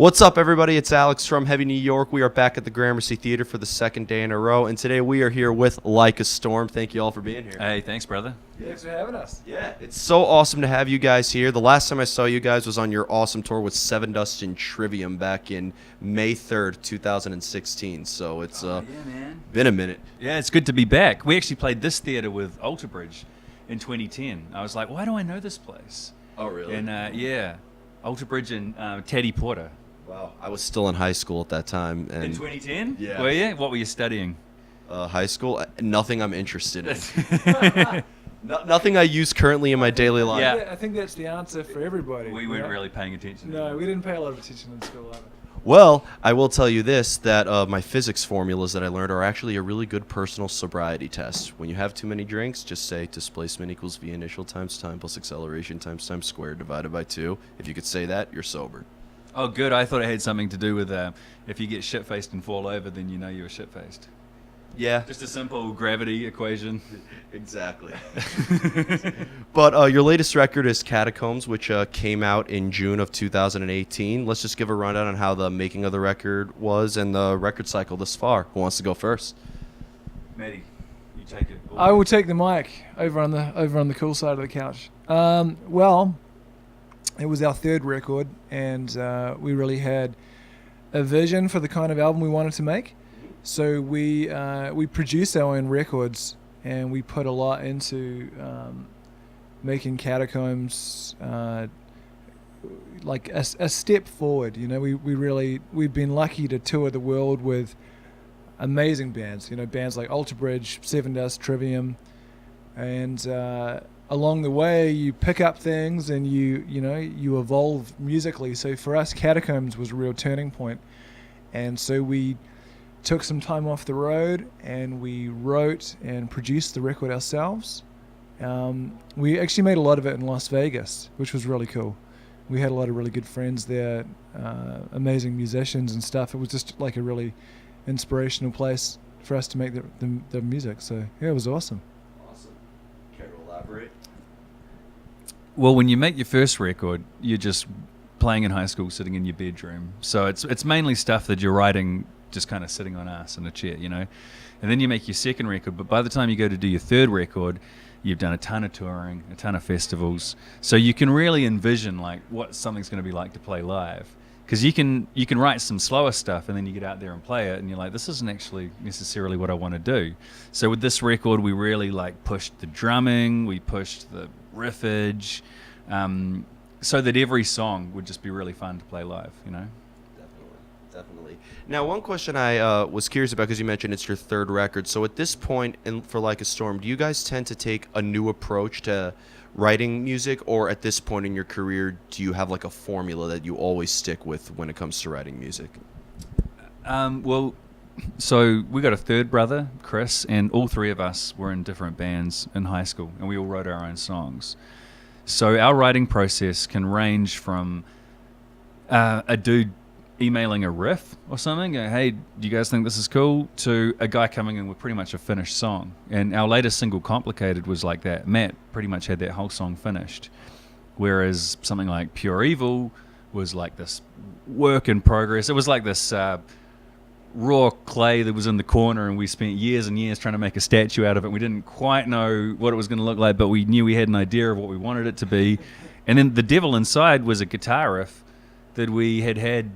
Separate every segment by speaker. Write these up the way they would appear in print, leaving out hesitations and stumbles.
Speaker 1: What's up, everybody? It's Alex from Heavy New York. We are back at the Gramercy Theater for the second day in a row, and today we are here with Like a Storm. Thank you all for being here.
Speaker 2: Hey, thanks, brother.
Speaker 3: Thanks for having us.
Speaker 1: Yeah, it's so awesome to have you guys here. The last time I saw you guys was on your awesome tour with Seven Dust and Trivium back in May 3rd, 2016. So it's been a minute.
Speaker 2: Yeah, it's good to be back. We actually played this theater with Alter Bridge in 2010. I was like, why do I know this place?
Speaker 1: Oh, really?
Speaker 2: And yeah, Alter Bridge and Teddy Porter.
Speaker 1: Wow. I was still in high school at that time. And
Speaker 2: In 2010?
Speaker 1: Yeah.
Speaker 2: Were you? What were you studying?
Speaker 1: High school? Nothing I'm interested in. Nothing I use currently in my daily life.
Speaker 2: Yeah.
Speaker 3: I think that's the answer for everybody.
Speaker 2: We weren't really paying attention.
Speaker 3: No, we didn't pay a lot of attention in school either.
Speaker 1: Well, I will tell you this, that my physics formulas that I learned are actually a really good personal sobriety test. When you have too many drinks, just say displacement equals v initial times time plus acceleration times time squared divided by 2. If you could say that, you're sober.
Speaker 2: Oh, good. I thought it had something to do with if you get shit-faced and fall over, then you know you were shit-faced.
Speaker 1: Yeah.
Speaker 2: Just a simple gravity equation.
Speaker 1: Exactly. But your latest record is Catacombs, which came out in June of 2018. Let's just give a rundown on how the making of the record was and the record cycle thus far. Who wants to go first?
Speaker 2: Maddie, you take it.
Speaker 3: I will take the mic over on the cool side of the couch. Well, it was our third record, and we really had a vision for the kind of album we wanted to make. So we produced our own records, and we put a lot into making Catacombs like a step forward. You know, we've been lucky to tour the world with amazing bands. You know, bands like Alter Bridge, Seven Dust, Trivium, and along the way you pick up things and you evolve musically. So for us, Catacombs was a real turning point, and so we took some time off the road and we wrote and produced the record ourselves. We actually made a lot of it in Las Vegas, which was really cool. We had a lot of really good friends there, amazing musicians and stuff. It was just like a really inspirational place for us to make the music. So yeah, it was awesome.
Speaker 1: Awesome. Care to elaborate?
Speaker 2: Well, when you make your first record, you're just playing in high school, sitting in your bedroom. So it's mainly stuff that you're writing just kind of sitting on ass in a chair, you know. And then you make your second record, but by the time you go to do your third record, you've done a ton of touring, a ton of festivals. So you can really envision like what something's going to be like to play live. Because you can write some slower stuff and then you get out there and play it and you're like, this isn't actually necessarily what I want to do. So with this record, we really like pushed the drumming, we pushed the riffage, so that every song would just be really fun to play live, you know.
Speaker 1: Definitely. Now, one question I was curious about, because you mentioned it's your third record. So at this point, for Like a Storm, do you guys tend to take a new approach to writing music, or at this point in your career, do you have like a formula that you always stick with when it comes to writing music?
Speaker 2: Well, so we got a third brother, Chris, and all three of us were in different bands in high school, and we all wrote our own songs. So our writing process can range from a dude emailing a riff or something, hey, do you guys think this is cool, to a guy coming in with pretty much a finished song. And our latest single, Complicated, was like that. Matt pretty much had that whole song finished, whereas something like Pure Evil was like this work in progress. It was like this raw clay that was in the corner, and we spent years and years trying to make a statue out of it. We didn't quite know what it was going to look like, but we knew we had an idea of what we wanted it to be. And then the devil inside was a guitar riff that we had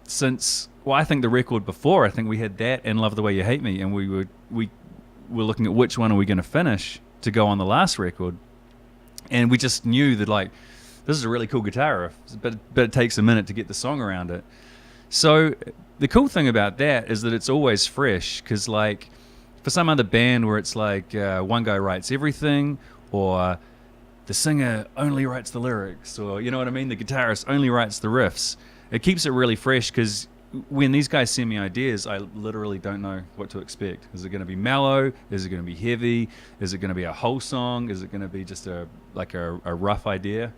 Speaker 2: since, well, I think the record before, I think we had that and Love the Way You Hate Me, and we were looking at which one are we going to finish to go on the last record, and we just knew that like this is a really cool guitar riff, but it takes a minute to get the song around it. So the cool thing about that is that it's always fresh, because like for some other band where it's like one guy writes everything, or the singer only writes the lyrics, or you know what I mean, the guitarist only writes the riffs. It keeps it really fresh, because when these guys send me ideas, I literally don't know what to expect. Is it going to be mellow? Is it going to be heavy? Is it going to be a whole song? Is it going to be just a rough idea?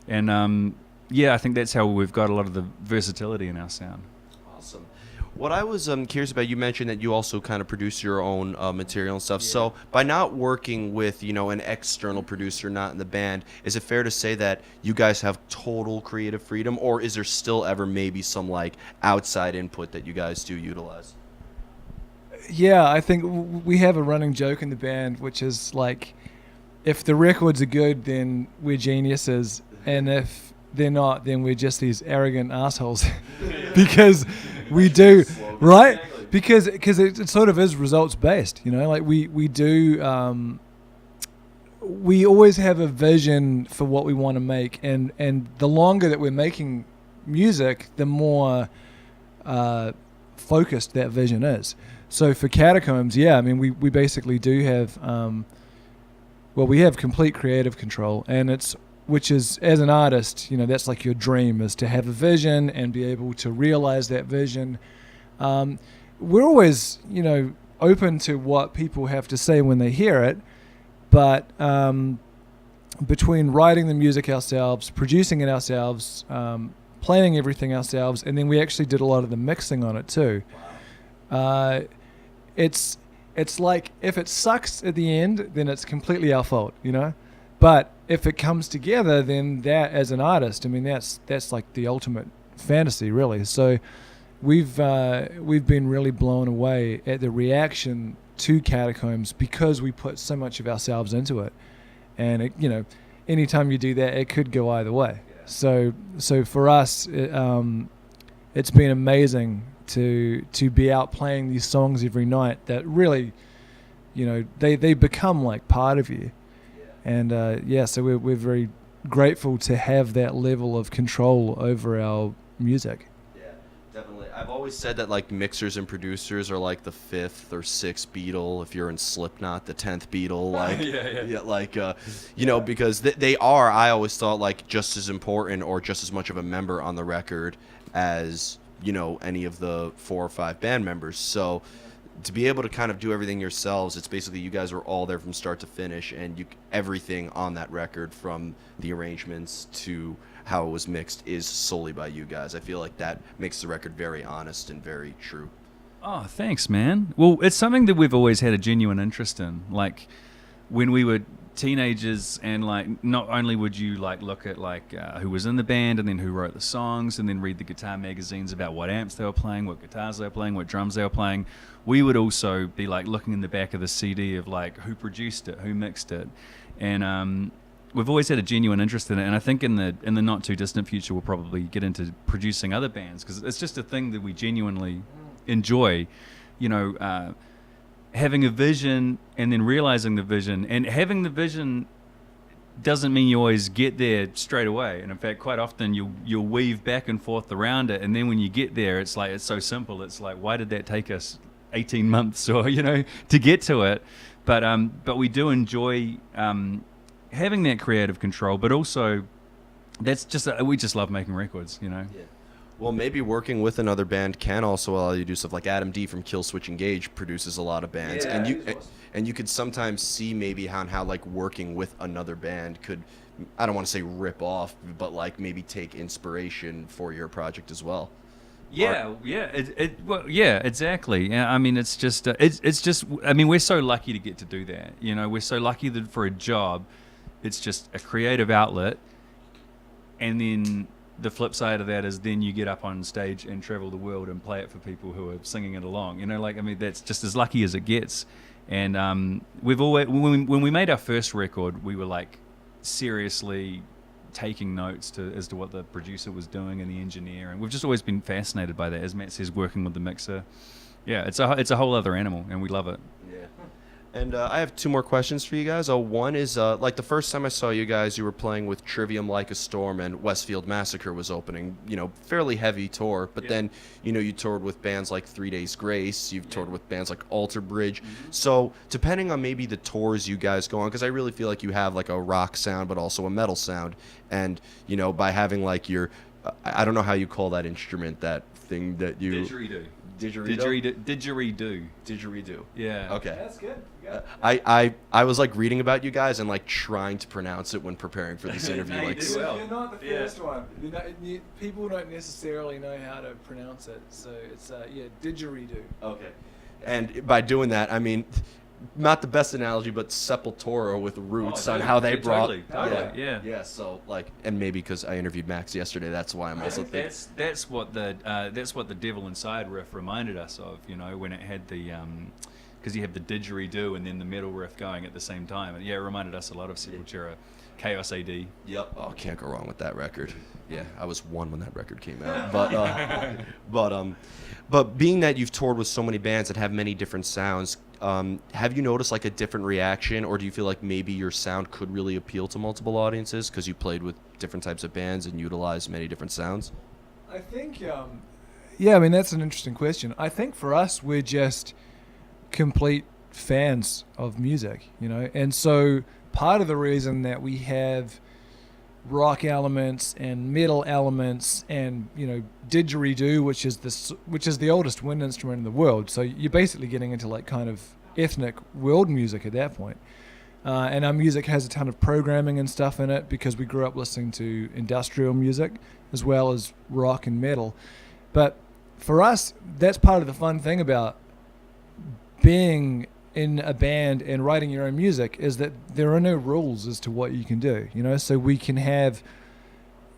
Speaker 2: And yeah, I think that's how we've got a lot of the versatility in our sound.
Speaker 1: Awesome. What I was curious about, you mentioned that you also kind of produce your own material and stuff. So by not working with, an external producer, not in the band, is it fair to say that you guys have total creative freedom, or is there still ever maybe some like outside input that you guys do utilize?
Speaker 3: Yeah, I think we have a running joke in the band, which is like, if the records are good, then we're geniuses, and if they're not, then we're just these arrogant assholes. Because we do, right? Because it sort of is results based, like we do. We always have a vision for what we want to make, and the longer that we're making music, the more focused that vision is. So for Catacombs, yeah, I mean, we basically do have, we have complete creative control, and which is, as an artist, that's like your dream, is to have a vision and be able to realize that vision. We're always, open to what people have to say when they hear it, but between writing the music ourselves, producing it ourselves, playing everything ourselves, and then we actually did a lot of the mixing on it too. It's like, if it sucks at the end, then it's completely our fault, But if it comes together, then that, as an artist, I mean, that's like the ultimate fantasy, really. So we've been really blown away at the reaction to Catacombs, because we put so much of ourselves into it. And it, anytime you do that, it could go either way. So for us, it's been amazing to be out playing these songs every night that really, they become like part of you. And so we're very grateful to have that level of control over our music.
Speaker 1: Yeah, definitely. I've always said that like mixers and producers are like the 5th or 6th Beatle. If you're in Slipknot, the 10th Beatle. Like, because they are. I always thought like just as important or just as much of a member on the record as any of the 4 or 5 band members. So to be able to kind of do everything yourselves, it's basically you guys were all there from start to finish, and everything on that record, from the arrangements to how it was mixed, is solely by you guys. I feel like that makes the record very honest and very true.
Speaker 2: Oh, thanks, man. Well, it's something that we've always had a genuine interest in. Like, when we were teenagers, and like, not only would you like look at like who was in the band and then who wrote the songs, and then read the guitar magazines about what amps they were playing, what guitars they were playing, what drums they were playing, we would also be like looking in the back of the CD of like who produced it, who mixed it, and we've always had a genuine interest in it. And I think in the not too distant future we'll probably get into producing other bands, because it's just a thing that we genuinely enjoy, having a vision and then realizing the vision. And having the vision doesn't mean you always get there straight away. And in fact, quite often you'll weave back and forth around it. And then when you get there, it's like, it's so simple. It's like, why did that take us 18 months or, to get to it? But we do enjoy having that creative control, but also we just love making records,
Speaker 1: Yeah. Well, maybe working with another band can also allow you to do stuff like Adam D from Killswitch Engage produces a lot of bands, and you could sometimes see maybe how like working with another band could, I don't want to say rip off, but like maybe take inspiration for your project as well.
Speaker 2: Yeah, exactly. Yeah, I mean, it's just. I mean, we're so lucky to get to do that. We're so lucky that for a job, it's just a creative outlet, and then the flip side of that is then you get up on stage and travel the world and play it for people who are singing it along. That's just as lucky as it gets. And we've always, when we made our first record, we were like seriously taking notes as to what the producer was doing and the engineer, and we've just always been fascinated by that. As Matt says, working with the mixer, it's a whole other animal, and we love it.
Speaker 1: Yeah. And I have 2 more questions for you guys. One is, like the first time I saw you guys, you were playing with Trivium Like a Storm, and Westfield Massacre was opening, fairly heavy tour. But then, you toured with bands like 3 Days Grace. You've toured with bands like Alter Bridge. Mm-hmm. So depending on maybe the tours you guys go on, because I really feel like you have like a rock sound, but also a metal sound. And, by having like your, I don't know how you call that instrument that anything that you
Speaker 2: Didgeridoo.
Speaker 1: didgeridoo?
Speaker 2: Didgeridoo.
Speaker 1: Didgeridoo.
Speaker 2: Yeah.
Speaker 1: Okay.
Speaker 3: That's good.
Speaker 1: I was like reading about you guys and like trying to pronounce it when preparing for this interview.
Speaker 2: No, you
Speaker 1: Like,
Speaker 2: did well.
Speaker 3: You're not the
Speaker 2: Yeah.
Speaker 3: first one. People don't necessarily know how to pronounce it, so it's didgeridoo.
Speaker 1: okay. And by doing that, I mean, not the best analogy, but Sepultura with roots on how they brought.
Speaker 2: Totally, yeah.
Speaker 1: Yeah. So like, and maybe because I interviewed Max yesterday, that's why I'm
Speaker 2: I
Speaker 1: also
Speaker 2: think
Speaker 1: thinking.
Speaker 2: that's what the Devil Inside riff reminded us of. You know, when it had the because you have the didgeridoo and then the metal riff going at the same time. And yeah, it reminded us a lot of Sepultura, Chaos AD.
Speaker 1: Yep. Oh, can't go wrong with that record. Yeah, I was one when that record came out. But being that you've toured with so many bands that have many different sounds, have you noticed like a different reaction, or do you feel like maybe your sound could really appeal to multiple audiences because you played with different types of bands and utilized many different sounds?
Speaker 3: I think, I mean, that's an interesting question. I think for us, we're just complete fans of music, you know, and so part of the reason that we have rock elements and metal elements and, you know, didgeridoo, which is the oldest wind instrument in the world, so you're basically getting into like kind of ethnic world music at that point. And our music has a ton of programming and stuff in it because we grew up listening to industrial music as well as rock and metal. But for us, that's part of the fun thing about being in a band and writing your own music, is that there are no rules as to what you can do, you know, so we can have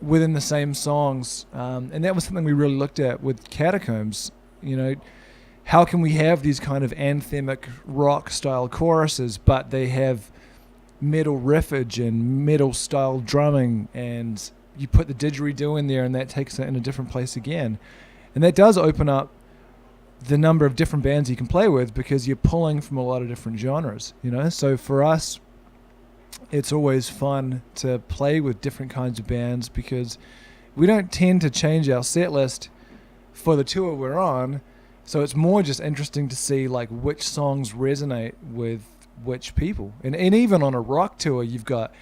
Speaker 3: within the same songs, and that was something we really looked at with Catacombs, you know, how can we have these kind of anthemic rock style choruses, but they have metal riffage and metal style drumming, and you put the didgeridoo in there and that takes it in a different place again. And that does open up the number of different bands you can play with because you're pulling from a lot of different genres, you know. So for us, it's always fun to play with different kinds of bands because we don't tend to change our set list for the tour we're on. So it's more just interesting to see like which songs resonate with which people. And even on a rock tour, you've got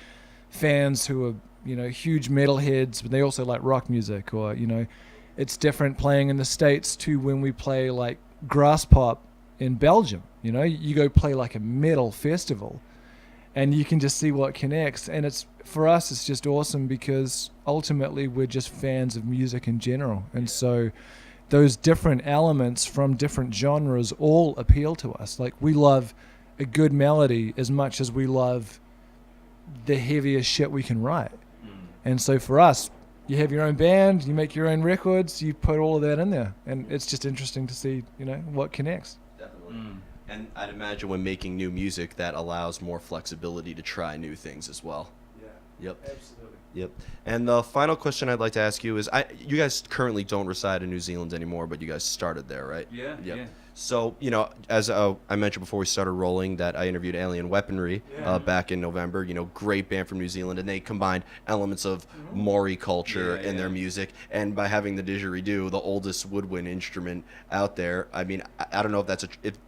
Speaker 3: fans who are, you know, huge metalheads, but they also like rock music, or, you know, it's different playing in the States to when we play like grass pop in Belgium. You know, you go play like a metal festival and you can just see what connects. And it's, for us, it's just awesome because ultimately we're just fans of music in general. And so those different elements from different genres all appeal to us. Like, we love a good melody as much as we love the heaviest shit we can write. And so for us, you have your own band, you make your own records, you put all of that in there, and it's just interesting to see, you know, what connects.
Speaker 1: Definitely. And I'd imagine when making new music, that allows more flexibility to try new things as well.
Speaker 3: Yeah.
Speaker 1: Yep.
Speaker 3: Absolutely.
Speaker 1: Yep. And the final question I'd like to ask you is, you guys currently don't reside in New Zealand anymore, but you guys started there, right?
Speaker 2: Yeah.
Speaker 1: Yep.
Speaker 2: Yeah.
Speaker 1: So, you know, as I mentioned before we started rolling, that I interviewed Alien Weaponry back in November. You know, great band from New Zealand, and they combined elements of Maori culture in their music. And by having the didgeridoo, the oldest woodwind instrument out there, I mean, I don't know if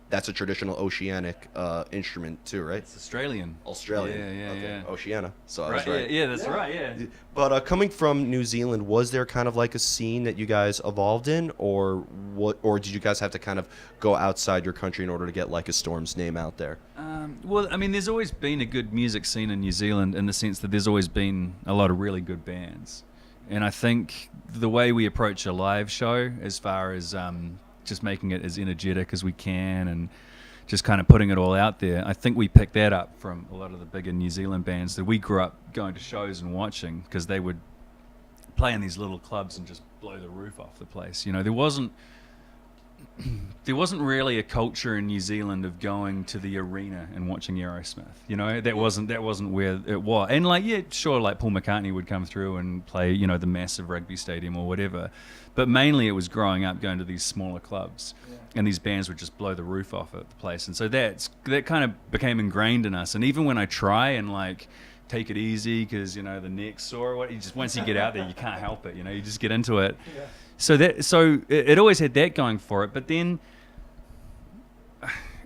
Speaker 1: that's a traditional oceanic instrument too, right?
Speaker 2: It's Australian.
Speaker 1: Australian.
Speaker 2: Yeah.
Speaker 1: Okay.
Speaker 2: Yeah.
Speaker 1: Oceania. So I
Speaker 2: Right.
Speaker 1: was right.
Speaker 2: Yeah. That's right. Yeah.
Speaker 1: But coming from New Zealand, was there kind of like a scene that you guys evolved in, or what? Or did you guys have to kind of go outside your country in order to get Like a Storm's name out there?
Speaker 2: Well, I mean, there's always been a good music scene in New Zealand in the sense that there's always been a lot of really good bands. And I think the way we approach a live show, as far as just making it as energetic as we can and just kind of putting it all out there, I think we picked that up from a lot of the bigger New Zealand bands that we grew up going to shows and watching, because they would play in these little clubs and just blow the roof off the place. You know, there wasn't really a culture in New Zealand of going to the arena and watching Aerosmith. You know, that wasn't where it was. And like, yeah, sure, like Paul McCartney would come through and play, you know, the massive rugby stadium or whatever. But mainly it was growing up going to these smaller clubs, and these bands would just blow the roof off at the place. And so that kind of became ingrained in us. And even when I try and like take it easy because, you know, the neck's sore or what, you just, once you get out there, you can't help it. You know, you just get into it.
Speaker 3: Yeah.
Speaker 2: So it always had that going for it. But then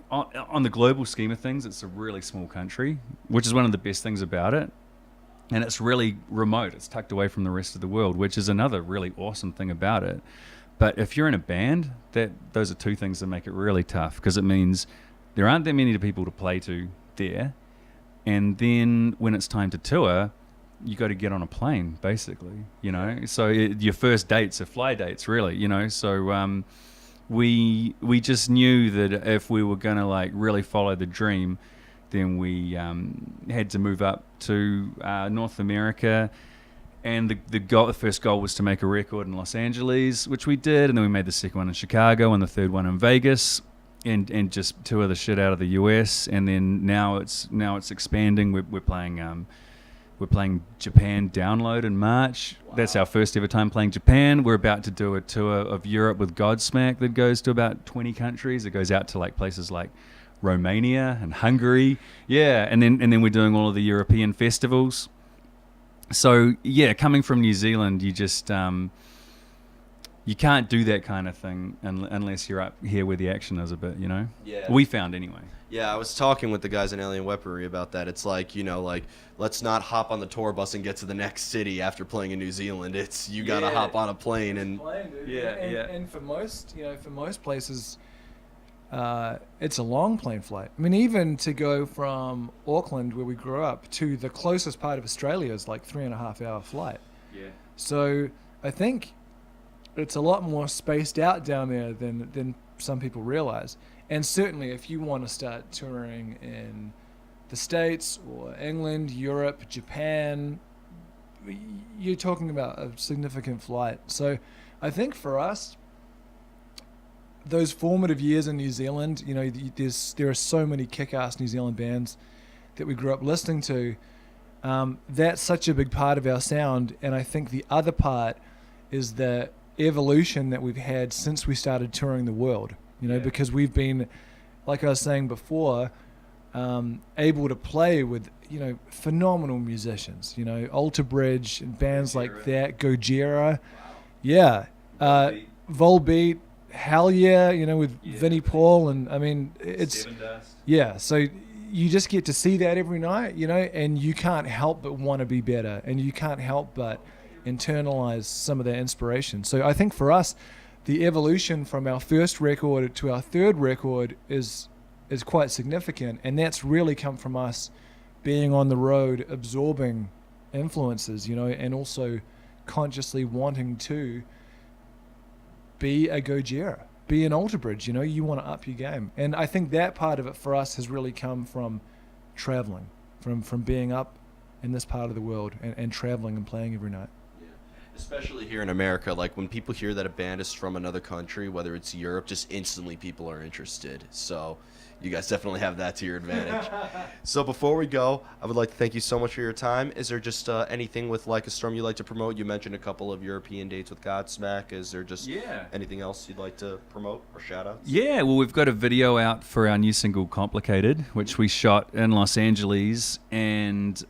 Speaker 2: on the global scheme of things, it's a really small country, which is one of the best things about it. And it's really remote. It's tucked away from the rest of the world, which is another really awesome thing about it. But if you're in a band, those are two things that make it really tough, because it means there aren't that many people to play to there. And then when it's time to tour, you got to get on a plane, basically, you know. So your first dates are fly dates, really, you know. So we just knew that if we were going to like really follow the dream, then we had to move up to North America. And the first goal was to make a record in Los Angeles, which we did, and then we made the second one in Chicago and the third one in Vegas, and just tour the shit out of the US. And then now it's expanding. We're playing Japan Download in March. Wow. That's our first ever time playing Japan. We're about to do a tour of Europe with Godsmack that goes to about 20 countries. It goes out to like places like Romania and Hungary. Yeah, and then we're doing all of the European festivals. So yeah, coming from New Zealand, you just you can't do that kind of thing unless you're up here where the action is a bit, you know?
Speaker 1: Yeah.
Speaker 2: We found anyway.
Speaker 1: Yeah, I was talking with the guys in Alien Weaponry about that. It's like, you know, like, let's not hop on the tour bus and get to the next city after playing in New Zealand. It's, you gotta hop on a plane and...
Speaker 3: And for most, you know, for most places, it's a long plane flight. I mean, even to go from Auckland, where we grew up, to the closest part of Australia is like 3.5 hour flight.
Speaker 2: Yeah.
Speaker 3: So I think it's a lot more spaced out down there than some people realize. And certainly if you want to start touring in the States or England, Europe, Japan, you're talking about a significant flight. So I think for us, those formative years in New Zealand, you know, there are so many kick-ass New Zealand bands that we grew up listening to. That's such a big part of our sound. And I think the other part is the evolution that we've had since we started touring the world, you know, because we've been, like I was saying before, able to play with, you know, phenomenal musicians, you know, Alter Bridge and bands like that, Gojira, Volbeat, Hell Yeah, you know, with Vinnie Paul, and I mean, it's so you just get to see that every night, you know, and you can't help but want to be better, and you can't help but internalize some of that inspiration. So I think for us, the evolution from our first record to our third record is quite significant, and that's really come from us being on the road, absorbing influences, you know, and also consciously wanting to be a Gojira, be an Alter Bridge, you know, you want to up your game. And I think that part of it for us has really come from traveling, from being up in this part of the world and traveling and playing every night.
Speaker 1: Especially here in America, like when people hear that a band is from another country, whether it's Europe, just instantly people are interested. So you guys definitely have that to your advantage. So before we go, I would like to thank you so much for your time. Is there just anything with Like a Storm you'd like to promote? You mentioned a couple of European dates with Godsmack. Is there just anything else you'd like to promote or shout out?
Speaker 2: Yeah, well, we've got a video out for our new single, Complicated, which we shot in Los Angeles, and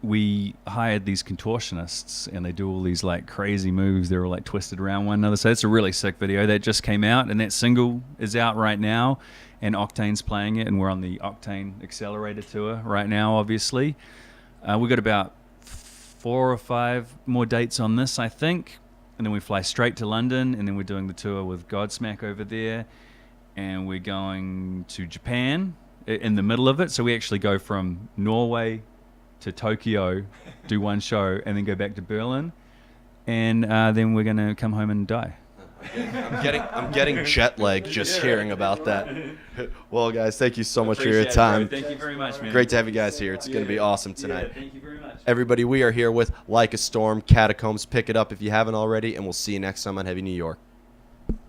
Speaker 2: we hired these contortionists, and they do all these like crazy moves. They're all like twisted around one another. So it's a really sick video that just came out, and that single is out right now, and Octane's playing it, and we're on the Octane Accelerator tour right now, obviously. We've got about 4 or 5 more dates on this, I think, and then we fly straight to London, and then we're doing the tour with Godsmack over there, and we're going to Japan in the middle of it. So we actually go from Norway to Tokyo, do one show, and then go back to Berlin, and then we're gonna come home and die.
Speaker 1: I'm getting jet lag just hearing about that. Well, guys, thank you so much for your time.
Speaker 2: Thank you very much, man.
Speaker 1: Great to have you guys here. It's gonna be awesome tonight.
Speaker 2: Thank you very much.
Speaker 1: Everybody, we are here with Like a Storm, Catacombs. Pick it up if you haven't already, and we'll see you next time on Heavy New York.